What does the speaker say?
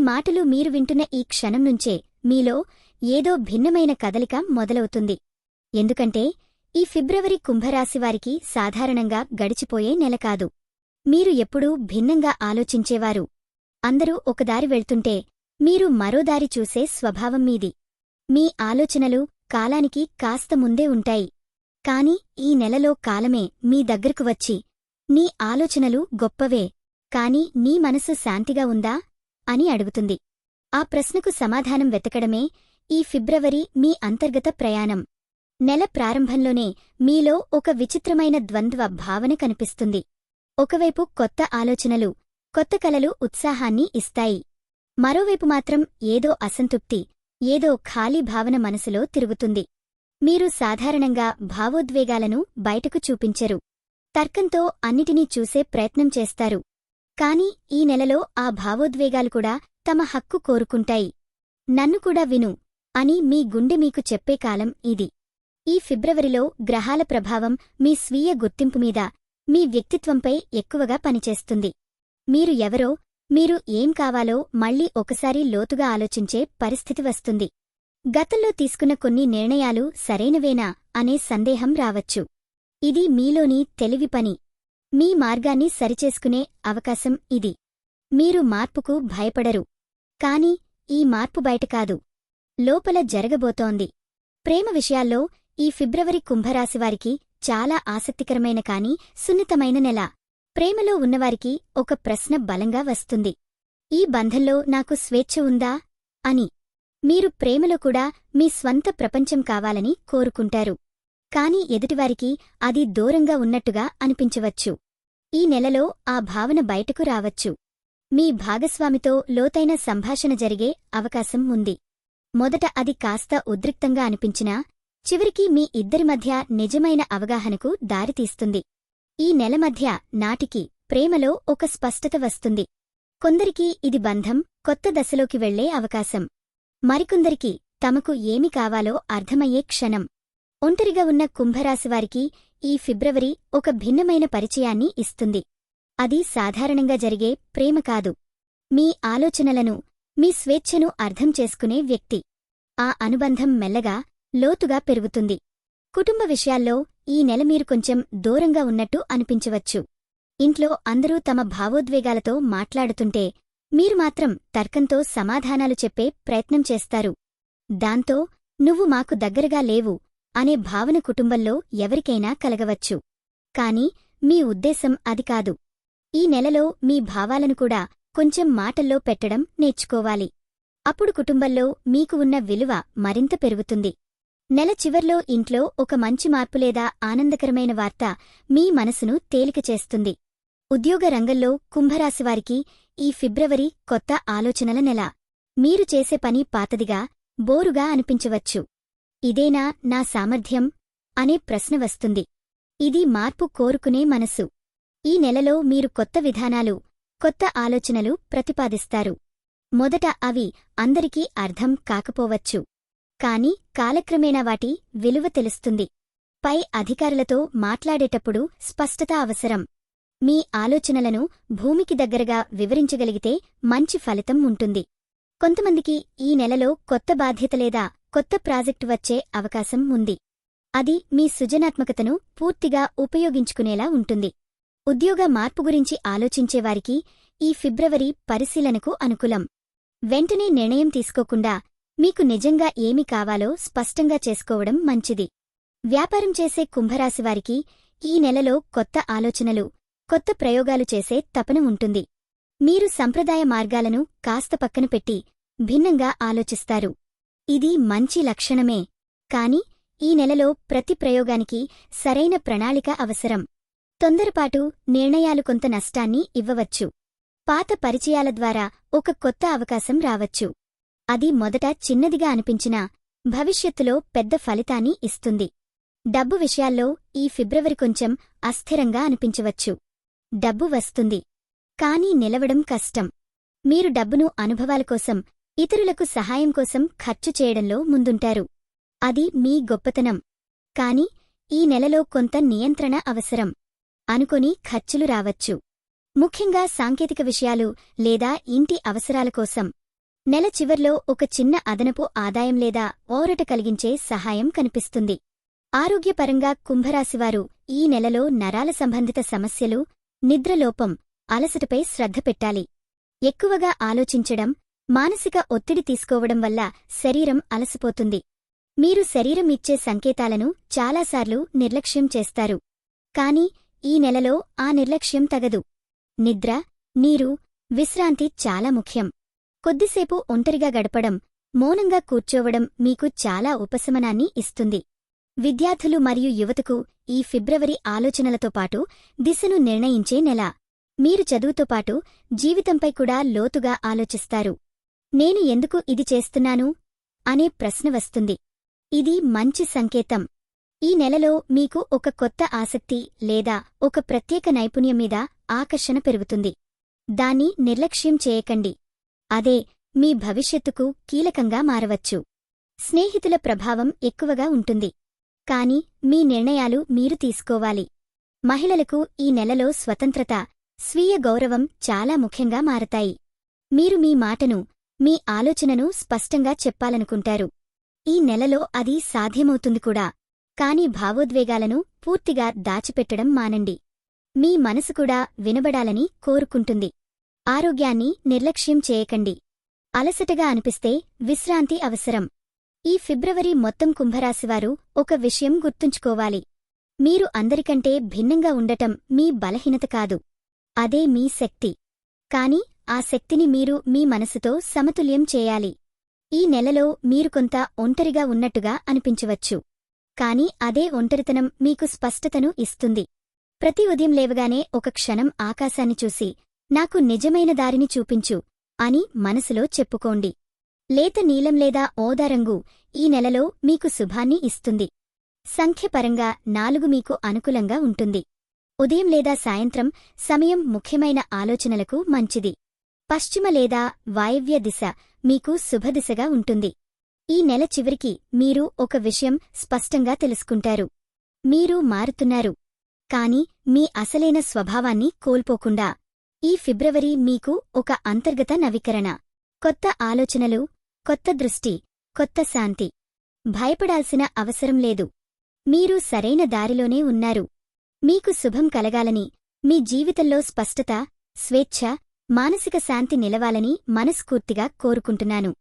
మాటలు మీరు వింటున్న ఈ క్షణం నుంచే మీలో ఏదో భిన్నమైన కదలిక మొదలవుతుంది. ఎందుకంటే ఈ ఫిబ్రవరి కుంభరాశివారికి సాధారణంగా గడిచిపోయే నెల కాదు. మీరు ఎప్పుడూ భిన్నంగా ఆలోచించేవారు. అందరూ ఒకదారి వెళ్తుంటే మీరు మరో దారి చూసే స్వభావం మీది. మీ ఆలోచనలు కాలానికి కాస్త ముందే ఉంటాయి. కాని ఈ నెలలో కాలమే మీ దగ్గరకు వచ్చి నీ ఆలోచనలు గొప్పవే, కాని నీ మనసు శాంతిగా ఉందా అని అడుగుతుంది. ఆ ప్రశ్నకు సమాధానం వెతకడమే ఈ ఫిబ్రవరి మీ అంతర్గత ప్రయాణం. నెల ప్రారంభంలోనే మీలో ఒక విచిత్రమైన ద్వంద్వ భావన కనిపిస్తుంది. ఒకవైపు కొత్త ఆలోచనలు, కొత్త కలలు ఉత్సాహాన్ని ఇస్తాయి. మరోవైపు మాత్రం ఏదో అసంతృప్తి, ఏదో ఖాళీ భావన మనసులో తిరుగుతుంది. మీరు సాధారణంగా భావోద్వేగాలను బయటకు చూపించరు. తర్కంతో అన్నిటినీ చూసే ప్రయత్నం చేస్తారు. కాని ఈ నెలలో ఆ భావోద్వేగాలు కూడా తమ హక్కు కోరుకుంటాయి. నన్ను కూడా విను అని మీ గుండె మీకు చెప్పే కాలం ఇది. ఈ ఫిబ్రవరిలో గ్రహాల ప్రభావం మీ స్వీయ గుర్తింపు మీద, మీ వ్యక్తిత్వంపై ఎక్కువగా పనిచేస్తుంది. మీరు ఎవరో, మీరు ఏం కావాలో మళ్లీ ఒకసారి లోతుగా ఆలోచించే పరిస్థితి వస్తుంది. గతంలో తీసుకున్న కొన్ని నిర్ణయాలు సరైనవేనా అనే సందేహం రావచ్చు. ఇది మీలోని తెలివి పని. మీ మార్గాన్ని సరిచేసుకునే అవకాశం ఇది. మీరు మార్పుకు భయపడరు. కాని ఈ మార్పు బయట కాదు, లోపల జరగబోతోంది. ప్రేమ విషయాల్లో ఈ ఫిబ్రవరి కుంభరాశివారికి చాలా ఆసక్తికరమైన కాని సున్నితమైన నెల. ప్రేమలో ఉన్నవారికి ఒక ప్రశ్న బలంగా వస్తుంది. ఈ బంధంలో నాకు స్వేచ్ఛ ఉందా అని. మీరు ప్రేమలో కూడా మీ స్వంత ప్రపంచం కావాలని కోరుకుంటారు. కాని ఎదుటివారికి అది దూరంగా ఉన్నట్టుగా అనిపించవచ్చు. ఈ నెలలో ఆ భావన బయటకు రావచ్చు. మీ భాగస్వామితో లోతైన సంభాషణ జరిగే అవకాశం ఉంది. మొదట అది కాస్త ఉద్రిక్తంగా అనిపించినా చివరికి మీ ఇద్దరి మధ్య నిజమైన అవగాహనకు దారితీస్తుంది. ఈ నెల మధ్య నాటికి ప్రేమలో ఒక స్పష్టత వస్తుంది. కొందరికి ఇది బంధం కొత్త దశలోకి వెళ్లే అవకాశం. మరికొందరికి తమకు ఏమి కావాలో అర్థమయ్యే క్షణం. ఒంటరిగా ఉన్న కుంభరాశివారికి ఈ ఫిబ్రవరి ఒక భిన్నమైన పరిచయాన్ని ఇస్తుంది. అది సాధారణంగా జరిగే ప్రేమ కాదు. మీ ఆలోచనలను, మీ స్వేచ్ఛను అర్థం చేసుకునే వ్యక్తి. ఆ అనుబంధం మెల్లగా, లోతుగా పెరుగుతుంది. కుటుంబ విషయాల్లో ఈ నెల మీరు కొంచెం దూరంగా ఉన్నట్టు అనిపించవచ్చు. ఇంట్లో అందరూ తమ భావోద్వేగాలతో మాట్లాడుతుంటే మీరు మాత్రం తర్కంతో సమాధానాలు చెప్పే ప్రయత్నం చేస్తారు. దాంతో నువ్వు మాకు దగ్గరగా లేవు అనే భావన కుటుంబంలో ఎవరికైనా కలగవచ్చు. కాని మీ ఉద్దేశం అది కాదు. ఈ నెలలో మీ భావాలను కూడా కొంచెం మాటల్లో పెట్టడం నేర్చుకోవాలి. అప్పుడు కుటుంబంలో మీకు ఉన్న విలువ మరింత పెరుగుతుంది. నెల చివర్లో ఇంట్లో ఒక మంచి మార్పు లేదా ఆనందకరమైన వార్త మీ మనసును తేలిక చేస్తుంది. ఉద్యోగ రంగంలో కుంభరాశివారికి ఈ ఫిబ్రవరి కొత్త ఆలోచనల నెల. మీరు చేసే పని పాతదిగా, బోరుగా అనిపించవచ్చు. ఇదేనా నా సామర్థ్యం అనే ప్రశ్న వస్తుంది. ఇది మార్పు కోరుకునే మనసు. ఈ నెలలో మీరు కొత్త విధానాలు, కొత్త ఆలోచనలు ప్రతిపాదిస్తారు. మొదట అవి అందరికీ అర్థం కాకపోవచ్చు. కాని కాలక్రమేణా వాటి విలువ తెలుస్తుంది. పై అధికారులతో మాట్లాడేటప్పుడు స్పష్టత అవసరం. మీ ఆలోచనలను భూమికి దగ్గరగా వివరించగలిగితే మంచి ఫలితం ఉంటుంది. కొంతమందికి ఈ నెలలో కొత్త బాధ్యత లేదా కొత్త ప్రాజెక్టు వచ్చే అవకాశం ఉంది. అది మీ సృజనాత్మకతను పూర్తిగా ఉపయోగించుకునేలా ఉంటుంది. ఉద్యోగ మార్పు గురించి ఆలోచించేవారికి ఈ ఫిబ్రవరి పరిశీలనకు అనుకూలం. వెంటనే నిర్ణయం తీసుకోకుండా మీకు నిజంగా ఏమి కావాలో స్పష్టంగా చేసుకోవడం మంచిది. వ్యాపారం చేసే కుంభరాశివారికి ఈ నెలలో కొత్త ఆలోచనలు, కొత్త ప్రయోగాలు చేసే తపన ఉంటుంది. మీరు సంప్రదాయ మార్గాలను కాస్త పక్కన పెట్టి భిన్నంగా ఆలోచిస్తారు. ఇది మంచి లక్షణమే. కాని ఈ నెలలో ప్రతి ప్రయోగానికి సరైన ప్రణాళిక అవసరం. తొందరపాటు నిర్ణయాలు కొంత నష్టాన్ని ఇవ్వవచ్చు. పాత పరిచయాల ద్వారా ఒక కొత్త అవకాశం రావచ్చు. అది మొదట చిన్నదిగా అనిపించినా భవిష్యత్తులో పెద్ద ఫలితాన్ని ఇస్తుంది. డబ్బు విషయాల్లో ఈ ఫిబ్రవరి కొంచెం అస్థిరంగా అనిపించవచ్చు. డబ్బు వస్తుంది, కానీ నిలవడం కష్టం. మీరు డబ్బును అనుభవాల కోసం, ఇతరులకు సహాయం కోసం ఖర్చు చేయడంలో ముందుంటారు. అది మీ గొప్పతనం. కాని ఈ నెలలో కొంత నియంత్రణ అవసరం. అనుకోని ఖర్చులు రావచ్చు. ముఖ్యంగా సాంకేతిక విషయాలు లేదా ఇంటి అవసరాల కోసం. నెల చివర్లో ఒక చిన్న అదనపు ఆదాయం లేదా ఓరట కలిగించే సహాయం కనిపిస్తుంది. ఆరోగ్యపరంగా కుంభరాశివారు ఈ నెలలో నరాల సంబంధిత సమస్యలు, నిద్రలోపం, అలసటపై శ్రద్ధ పెట్టాలి. ఎక్కువగా ఆలోచించడం, మానసిక ఒత్తిడి తీసుకోవడం వల్ల శరీరం అలసిపోతుంది. మీరు శరీరం ఇచ్చే సంకేతాలను చాలాసార్లు నిర్లక్ష్యం చేస్తారు. కాని ఈ నెలలో ఆ నిర్లక్ష్యం తగదు. నిద్ర, నీరు, విశ్రాంతి చాలా ముఖ్యం. కొద్దిసేపు ఒంటరిగా గడపడం, మౌనంగా కూర్చోవడం మీకు చాలా ఉపశమనాన్ని ఇస్తుంది. విద్యార్థులు మరియు యువతకు ఈ ఫిబ్రవరి ఆలోచనలతో పాటు దిశను నిర్ణయించే నెల. మీరు చదువుతో పాటు జీవితంపై కూడా లోతుగా ఆలోచిస్తారు. నేను ఎందుకు ఇది చేస్తున్నాను అనే ప్రశ్న వస్తుంది. ఇది మంచి సంకేతం. ఈ నెలలో మీకు ఒక కొత్త ఆసక్తి లేదా ఒక ప్రత్యేక నైపుణ్యం మీద ఆకర్షణ పెరుగుతుంది. దాన్ని నిర్లక్ష్యం చేయకండి. అదే మీ భవిష్యత్తుకు కీలకంగా మారవచ్చు. స్నేహితుల ప్రభావం ఎక్కువగా ఉంటుంది. కాని మీ నిర్ణయాలు మీరు తీసుకోవాలి. మహిళలకు ఈ నెలలో స్వతంత్రత, స్వీయ గౌరవం చాలా ముఖ్యంగా మారతాయి. మీరు మీ మాటను, మీ ఆలోచనను స్పష్టంగా చెప్పాలనుకుంటారు. ఈ నెలలో అది సాధ్యమవుతుంది కూడా. కాని భావోద్వేగాలను పూర్తిగా దాచిపెట్టడం మానండి. మీ మనసు కూడా వినబడాలని కోరుకుంటుంది. ఆరోగ్యాన్ని నిర్లక్ష్యం చేయకండి. అలసటగా అనిపిస్తే విశ్రాంతి అవసరం. ఈ ఫిబ్రవరి మొత్తం కుంభరాశివారు ఒక విషయం గుర్తుంచుకోవాలి. మీరు అందరికంటే భిన్నంగా ఉండటం మీ బలహీనత కాదు. అదే మీ శక్తి. కాని ఆ శక్తిని మీరు మీ మనసుతో సమతుల్యం చేయాలి. ఈ నెలలో మీరు కొంత ఒంటరిగా ఉన్నట్టుగా అనిపించవచ్చు. కాని అదే ఒంటరితనం మీకు స్పష్టతను ఇస్తుంది. ప్రతి ఉదయం లేవగానే ఒక క్షణం ఆకాశాన్ని చూసి, నాకు నిజమైన దారిని చూపించు అని మనసులో చెప్పుకోండి. లేత నీలం లేదా ఓదారంగు ఈ నెలలో మీకు శుభాన్ని ఇస్తుంది. సంఖ్యపరంగా 4 మీకు అనుకూలంగా ఉంటుంది. ఉదయం లేదా సాయంత్రం సమయం ముఖ్యమైన ఆలోచనలకు మంచిది. పశ్చిమ లేదా వాయవ్య దిశ మీకు శుభదిశగా ఉంటుంది. ఈ నెల చివరికి మీరు ఒక విషయం స్పష్టంగా తెలుసుకుంటారు. మీరు మారుతున్నారు. కాని మీ అసలైన స్వభావాన్ని కోల్పోకుండా. ఈ ఫిబ్రవరి మీకు ఒక అంతర్గత నవీకరణ. కొత్త ఆలోచనలు, కొత్త దృష్టి, కొత్త శాంతి. భయపడాల్సిన అవసరం లేదు. మీరు సరైన దారిలోనే ఉన్నారు. మీకు శుభం కలగాలని, మీ జీవితంలో స్పష్టత, స్వేచ్ఛ, మానసిక శాంతి నిలవాలని మనస్ఫూర్తిగా కోరుకుంటున్నాను.